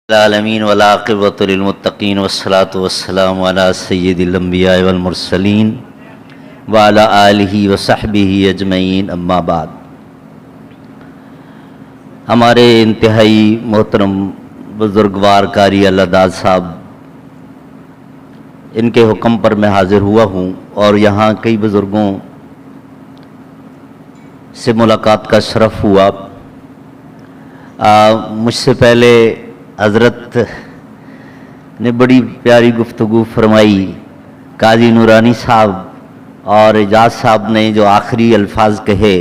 العالمین والعاقبۃ للمتقین والصلاۃ والسلام علی سید الانبیاء والمرسلین وعلی آلہ وصحبہ اجمعین، اما بعد۔ ہمارے انتہائی محترم بزرگوار قاری اللہ داد صاحب، ان کے حکم پر میں حاضر ہوا ہوں اور یہاں کئی بزرگوں سے ملاقات کا شرف ہوا۔ مجھ سے پہلے حضرت نے بڑی پیاری گفتگو فرمائی، قاضی نورانی صاحب اور اعجاز صاحب نے جو آخری الفاظ کہے،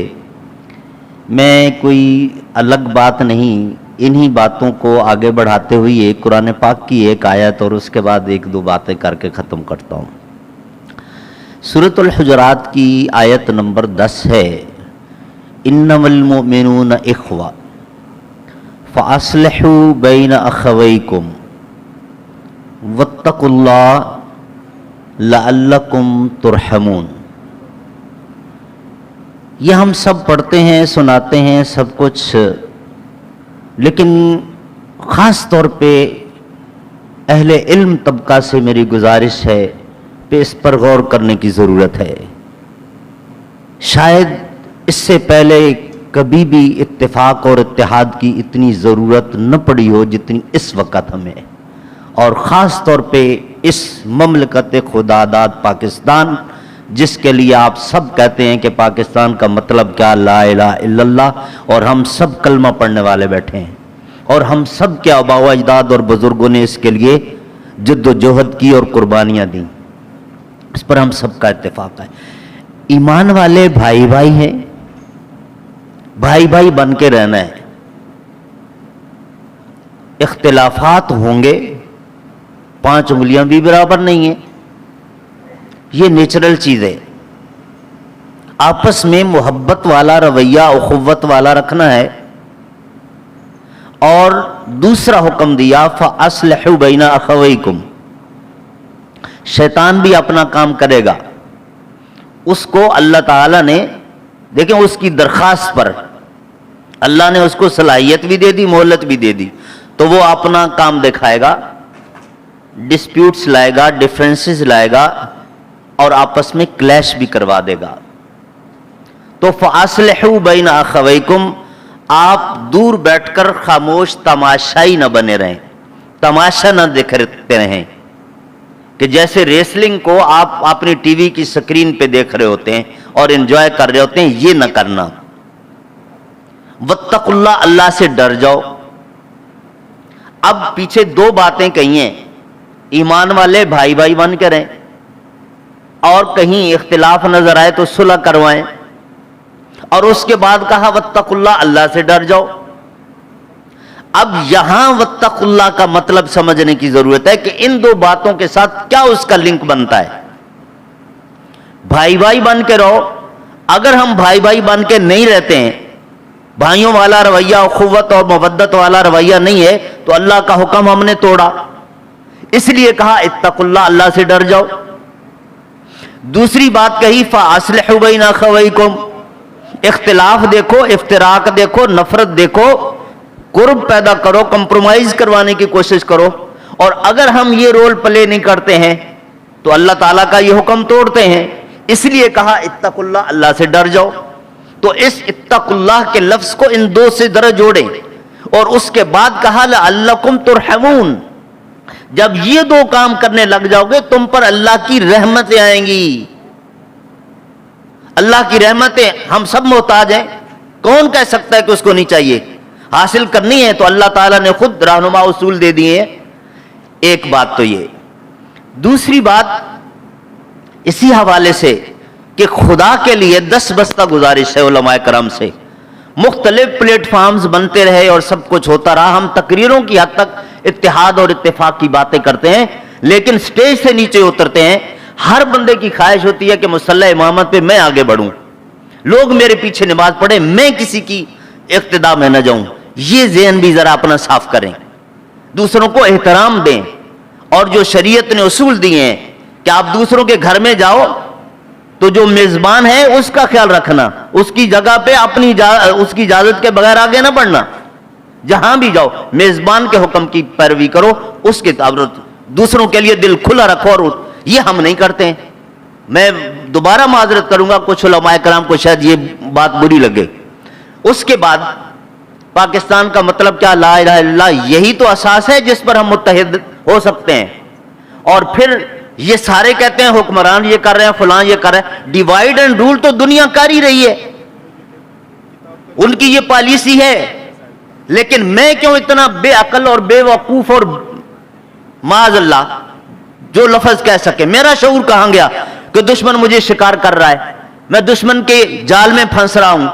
میں کوئی الگ بات نہیں، انہی باتوں کو آگے بڑھاتے ہوئے قرآن پاک کی ایک آیت اور اس کے بعد ایک دو باتیں کر کے ختم کرتا ہوں۔ سورۃ الحجرات کی آیت نمبر 10 ہے، انما المؤمنون اخوہ فَأَصْلِحُوا بَيْنَ أَخَوَيْكُمْ وَاتَّقُوا اللَّهَ لَعَلَّكُمْ تُرْحَمُونَ۔ یہ ہم سب پڑھتے ہیں، سناتے ہیں سب کچھ، لیکن خاص طور پہ اہل علم طبقہ سے میری گزارش ہے کہ اس پر غور کرنے کی ضرورت ہے۔ شاید اس سے پہلے کبھی بھی اتفاق اور اتحاد کی اتنی ضرورت نہ پڑی ہو جتنی اس وقت ہمیں، اور خاص طور پہ اس مملکت خداداد پاکستان، جس کے لیے آپ سب کہتے ہیں کہ پاکستان کا مطلب کیا، لا الہ الا اللہ، اور ہم سب کلمہ پڑھنے والے بیٹھے ہیں، اور ہم سب کے آباء و اجداد اور بزرگوں نے اس کے لیے جد و جہد کی اور قربانیاں دیں، اس پر ہم سب کا اتفاق ہے۔ ایمان والے بھائی بھائی ہیں، بھائی بھائی بن کے رہنا ہے۔ اختلافات ہوں گے، 5 انگلیاں بھی برابر نہیں ہیں، یہ نیچرل چیز ہے۔ آپس میں محبت والا رویہ، اخوت والا رکھنا ہے۔ اور دوسرا حکم دیا، فَأَصْلِحُوا بَيْنَ أَخَوَيْكُمْ۔ شیطان بھی اپنا کام کرے گا، اس کو اللہ تعالیٰ نے، دیکھیں اس کی درخواست پر اللہ نے اس کو صلاحیت بھی دے دی، مہلت بھی دے دی، تو وہ اپنا کام دکھائے گا، ڈسپیوٹس لائے گا، ڈیفرنسز لائے گا، اور آپس میں کلیش بھی کروا دے گا۔ تو فَأَصْلِحُوا بَيْنَ أَخَوَيْكُمْ، آپ دور بیٹھ کر خاموش تماشائی نہ بنے رہیں، تماشا نہ دیکھتے رہیں، کہ جیسے ریسلنگ کو آپ اپنی ٹی وی کی سکرین پہ دیکھ رہے ہوتے ہیں اور انجوائے کر رہے ہوتے ہیں، یہ نہ کرنا۔ وَاتَّقُوا اللَّهَ، اللہ سے ڈر جاؤ۔ اب پیچھے 2 باتیں کہی ہیں، ایمان والے بھائی بھائی بن کے رہیں، اور کہیں اختلاف نظر آئے تو صلح کروائیں، اور اس کے بعد کہا وَاتَّقُوا اللَّهَ، اللہ سے ڈر جاؤ۔ اب یہاں وَاتَّقُوا اللَّهَ کا مطلب سمجھنے کی ضرورت ہے کہ ان 2 باتوں کے ساتھ کیا اس کا لنک بنتا ہے۔ بھائی بھائی بن کے رہو، اگر ہم بھائی بھائی بن کے نہیں رہتے ہیں، بھائیوں والا رویہ، اخوت اور مودت والا رویہ نہیں ہے، تو اللہ کا حکم ہم نے توڑا۔ اس لیے کہا اتقوا اللہ، اللہ سے ڈر جاؤ۔ دوسری بات کہی فَأَصْلِحُوا بَيْنَ أَخَوَيْكُمْ، اختلاف دیکھو، افتراق دیکھو، نفرت دیکھو، قرب پیدا کرو، کمپرومائز کروانے کی کوشش کرو، اور اگر ہم یہ رول پلے نہیں کرتے ہیں تو اللہ تعالیٰ کا یہ حکم توڑتے ہیں۔ اس لیے کہا اتقوا اللہ، اللہ سے ڈر جاؤ۔ تو اس اتقوا اللہ کے لفظ کو ان 2 سے ذرا جوڑیں، اور اس کے بعد کہا لعلکم ترحمون، جب یہ 2 کام کرنے لگ جاؤ گے تم پر اللہ کی رحمتیں آئیں گی۔ اللہ کی رحمتیں ہم سب محتاج ہیں، کون کہہ سکتا ہے کہ اس کو نہیں چاہیے؟ حاصل کرنی ہے تو اللہ تعالیٰ نے خود رہنما اصول دے دیے ہیں۔ ایک بات تو یہ۔ دوسری بات اسی حوالے سے کہ خدا کے لیے 10 بستہ گزارش ہے علماء کرام سے، مختلف پلیٹ فارمز بنتے رہے اور سب کچھ ہوتا رہا، ہم تقریروں کی حد تک اتحاد اور اتفاق کی باتیں کرتے ہیں، لیکن سٹیج سے نیچے اترتے ہیں، ہر بندے کی خواہش ہوتی ہے کہ مصلی امامت پہ میں آگے بڑھوں، لوگ میرے پیچھے نماز پڑھیں، میں کسی کی اقتداء میں نہ جاؤں۔ یہ ذہن بھی ذرا اپنا صاف کریں، دوسروں کو احترام دیں، اور جو شریعت نے اصول دیے ہیں کہ آپ دوسروں کے گھر میں جاؤ تو جو میزبان ہے اس کا خیال رکھنا، اس کی جگہ پہ اس کی اجازت کے بغیر آگے نہ بڑھنا، جہاں بھی جاؤ میزبان کے حکم کی پیروی کرو, اس کے دوسروں کے لیے دل کھلا رکھو, اور یہ ہم نہیں کرتے ہیں. میں دوبارہ معذرت کروں گا, کچھ علماء کرام کو شاید یہ بات بری لگے. اس کے بعد پاکستان کا مطلب کیا؟ لا الہ الا اللہ, یہی تو اساس ہے جس پر ہم متحد ہو سکتے ہیں. اور پھر یہ سارے کہتے ہیں حکمران یہ کر رہے ہیں, فلاں یہ کر رہے ہیں. ڈیوائیڈ اینڈ رول تو دنیا کر ہی رہی ہے, ان کی یہ پالیسی ہے. لیکن میں کیوں اتنا بے عقل اور بے وقوف اور معاذ اللہ جو لفظ کہہ سکے؟ میرا شعور کہاں گیا کہ دشمن مجھے شکار کر رہا ہے, میں دشمن کے جال میں پھنس رہا ہوں.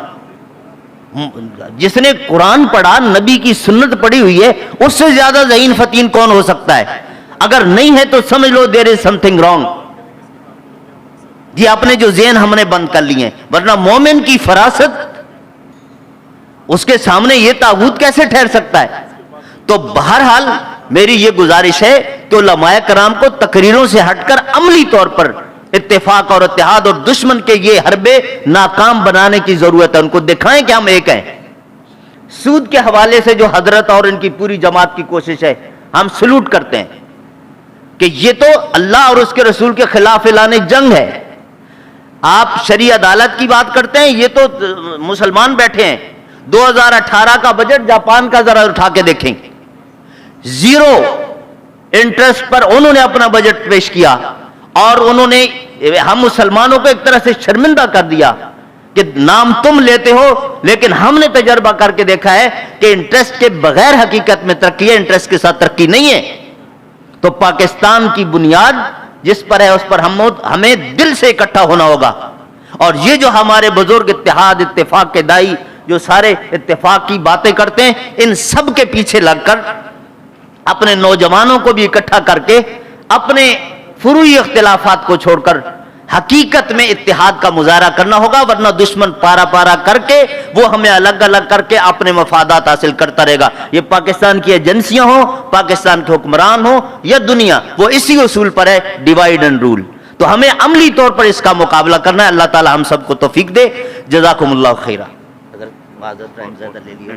جس نے قرآن پڑھا, نبی کی سنت پڑھی ہوئی ہے, اس سے زیادہ ذہین فتین کون ہو سکتا ہے؟ اگر نہیں ہے تو سمجھ لو دیر از سم تھنگ رانگ. یہ اپنے جو ذہن ہم نے بند کر لیے ہیں, ورنہ مومن کی فراست اس کے سامنے یہ طاغوت کیسے ٹھہر سکتا ہے؟ تو بہرحال میری یہ گزارش ہے کہ علماء کرام کو تقریروں سے ہٹ کر عملی طور پر اتفاق اور اتحاد اور دشمن کے یہ حربے ناکام بنانے کی ضرورت ہے. ان کو دکھائیں کہ ہم ایک ہیں. سود کے حوالے سے جو حضرت اور ان کی پوری جماعت کی کوشش ہے, ہم سلوٹ کرتے ہیں کہ یہ تو اللہ اور اس کے رسول کے خلاف اعلان جنگ ہے. آپ شرعی عدالت کی بات کرتے ہیں, یہ تو مسلمان بیٹھے ہیں. 2018 کا بجٹ جاپان کا ذرا اٹھا کے دیکھیں, 0 انٹرسٹ پر انہوں نے اپنا بجٹ پیش کیا, اور انہوں نے ہم مسلمانوں کو ایک طرح سے شرمندہ کر دیا کہ نام تم لیتے ہو, لیکن ہم نے تجربہ کر کے دیکھا ہے کہ انٹرسٹ کے بغیر حقیقت میں ترقی ہے, انٹرسٹ کے ساتھ ترقی نہیں ہے. تو پاکستان کی بنیاد جس پر ہے اس پر ہمیں دل سے اکٹھا ہونا ہوگا. اور یہ جو ہمارے بزرگ اتحاد اتفاق کے دائی جو سارے اتفاق کی باتیں کرتے ہیں, ان سب کے پیچھے لگ کر اپنے نوجوانوں کو بھی اکٹھا کر کے اپنے فروعی اختلافات کو چھوڑ کر حقیقت میں اتحاد کا مظاہرہ کرنا ہوگا. ورنہ دشمن پارا پارا کر کے وہ ہمیں الگ الگ کر کے اپنے مفادات حاصل کرتا رہے گا. یہ پاکستان کی ایجنسیاں ہوں, پاکستان کے حکمران ہوں یا دنیا, وہ اسی اصول پر ہے, ڈیوائیڈ اینڈ رول. تو ہمیں عملی طور پر اس کا مقابلہ کرنا ہے. اللہ تعالی ہم سب کو توفیق دے. جزاکم اللہ خیرہ. اگر معذرت ٹائم زیادہ لے لیا